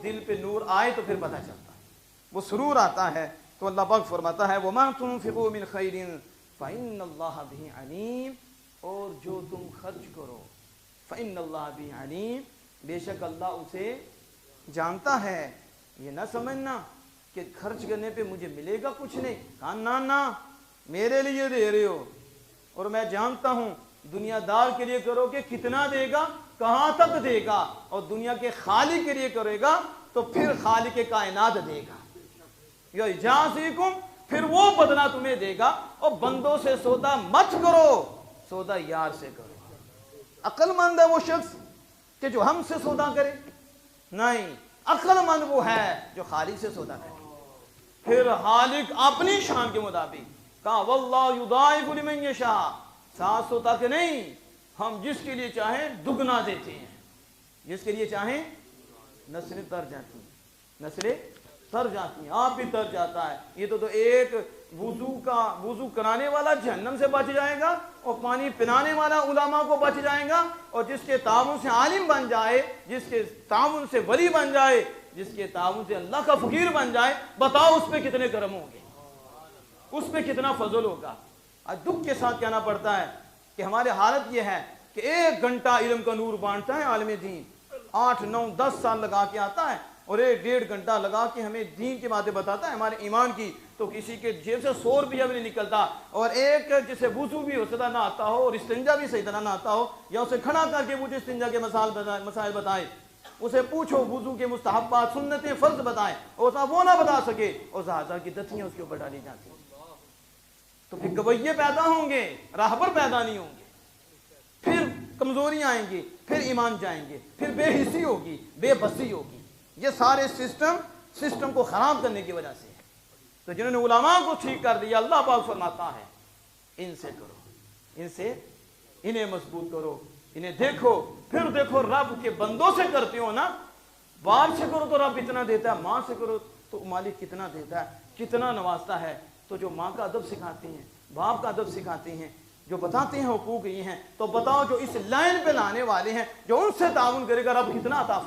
دل پہ نور آئے تو پھر پتہ چلتا ہے، وہ سرور آتا ہے۔ تو اللہ پاک فرماتا ہے وَمَا تُنْفِقُوا مِنْ خَيْرٍ فَإِنَّ اللَّهَ بِهِ عَلِيمٌ، اور جو تم خرچ کرو فَإِنَّ اللَّهَ بِهِ عَلِيمٌ، بے شک اللہ اسے جانتا ہے۔ یہ نہ سمجھنا کہ خرچ کرنے پہ مجھے ملے گا کچھ نہیں، کہا نا نا میرے لیے دے رہے ہو اور میں جانتا ہوں دنیا دار کے لیے کرو کہ کتنا دے گا، کہاں تک دے گا، اور دنیا کے خالق کے لیے کرے گا تو پھر خالق کائنات دے گا، یجازیکم، پھر وہ بدلہ تمہیں دے گا۔ اور بندوں سے سودا مت کرو، سودا یار سے کرو۔ عقل مند ہے وہ شخص کہ جو ہم سے سودا کرے؟ نہیں، عقل مند وہ ہے جو خالق سے سودا کرے۔ پھر خالق اپنی شان کے مطابق کہا واللہ یضاعف لمن یشاء، 700 تک نہیں، ہم جس کے لیے چاہیں دگنا دیتے ہیں، جس کے لیے چاہیں۔ نسلیں تر جاتی ہیں، نسلیں تر جاتی ہیں، آپ بھی تر جاتا ہے۔ یہ تو ایک وضو کرانے والا جہنم سے بچ جائے گا، اور پانی پلانے والا علماء کو بچ جائے گا، اور جس کے تعاون سے عالم بن جائے، جس کے تعاون سے ولی بن جائے، جس کے تعاون سے اللہ کا فقیر بن جائے، بتاؤ اس پہ کتنے کرم ہوں گے، اس پہ کتنا فضل ہوگا۔ آج دکھ کے ساتھ کہنا پڑتا ہے کہ ہماری حالت یہ ہے کہ 1 گھنٹہ علم کا نور بانٹتا ہے عالم دین، 8 9 10 سال لگا کے آتا ہے، اور 1 1.5 گھنٹہ لگا کے ہمیں دین کی باتیں بتاتا ہے، ہمارے ایمان کی، تو کسی کے جیب سے 100 روپیہ بھی نہیں نکلتا۔ اور ایک جسے وضو بھی اس طرح نہ آتا ہو اور استنجا بھی صحیح طرح نہ آتا ہو، یا اسے کھڑا کر کے مجھے استنجا کے مسائل بتائے، اسے پوچھو وضو کے مستحبات سنتیں فرض بتائیں، اور وہ نہ بتا سکے، اور زہازہ کی دتیاں اس کے اوپر ڈالی جاتی ہیں، تو پھر گویے پیدا ہوں گے، راہبر پیدا نہیں ہوں گے، پھر کمزوریاں آئیں گی، پھر ایمان جائیں گے، پھر بے حسی ہوگی، بے بسی ہوگی۔ یہ سارے سسٹم کو خراب کرنے کی وجہ سے ہے۔ تو جنہوں نے علماء کو ٹھیک کر دیا، اللہ پاک فرماتا ہے ان سے کرو، انہیں مضبوط کرو، انہیں دیکھو، پھر دیکھو رب کے بندوں سے کرتے ہو نا، باپ سے کرو تو رب اتنا دیتا ہے، ماں سے کرو تو مالک کتنا دیتا ہے، کتنا نوازتا ہے۔ تو جو ماں کا ادب سکھاتے ہیں، باپ کا ادب سکھاتے ہیں، جو بتاتے ہیں حقوق یہ ہیں، تو بتاؤ جو اس لائن پہ لانے والے ہیں، جو ان سے تعاون کرے گا، رب کتنا عطا